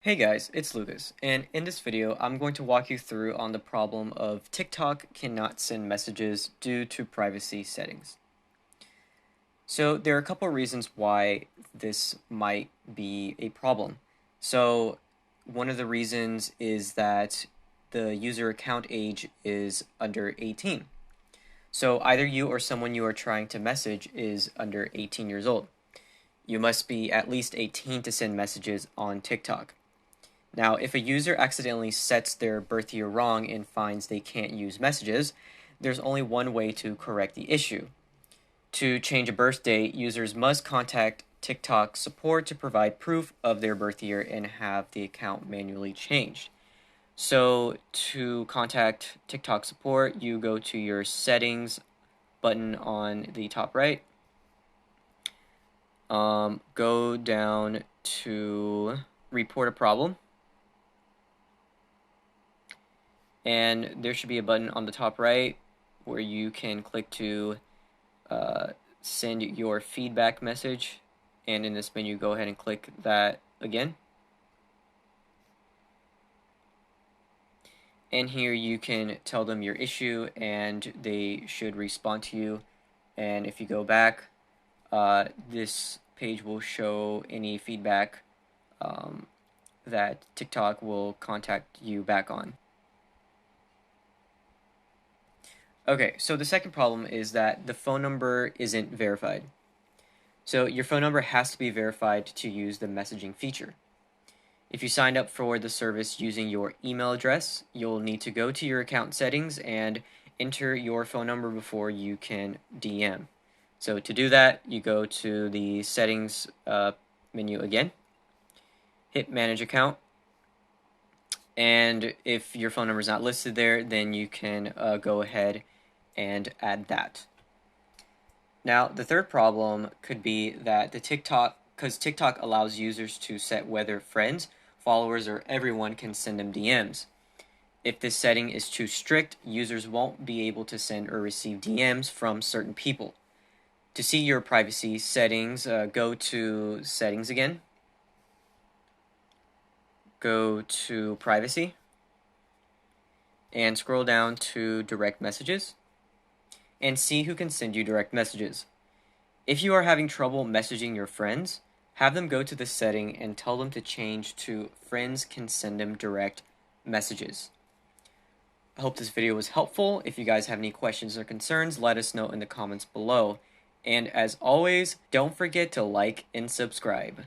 Hey guys, it's Lucas, and in this video I'm going to walk you through on the problem of TikTok cannot send messages due to privacy settings. So there are a couple of reasons why this might be a problem. So one of the reasons is that the user account age is under 18. So either you or someone you are trying to message is under 18 years old. You must be at least 18 to send messages on TikTok. Now, if a user accidentally sets their birth year wrong and finds they can't use messages, there's only one way to correct the issue. To change a birth date, users must contact TikTok support to provide proof of their birth year and have the account manually changed. So, to contact TikTok support, you go to your settings button on the top right. Go down to report a problem. And there should be a button on the top right where you can click to send your feedback message, and in this menu go ahead and click that again, and here you can tell them your issue and they should respond to you. And if you go back, this page will show any feedback that TikTok will contact you back on. Okay, so the second problem is that the phone number isn't verified. So your phone number has to be verified to use the messaging feature. If you signed up for the service using your email address, you'll need to go to your account settings and enter your phone number before you can DM. So to do that, you go to the settings menu again, hit manage account, and if your phone number is not listed there, then you can go ahead and add that. Now, the third problem could be that because TikTok allows users to set whether friends, followers, or everyone can send them DMs. If this setting is too strict, users won't be able to send or receive DMs from certain people. To see your privacy settings, go to Settings again. Go to Privacy. And scroll down to Direct Messages. And see who can send you direct messages. If you are having trouble messaging your friends, have them go to the setting and tell them to change to friends can send them direct messages. I hope this video was helpful. If you guys have any questions or concerns, let us know in the comments below. And as always, don't forget to like and subscribe.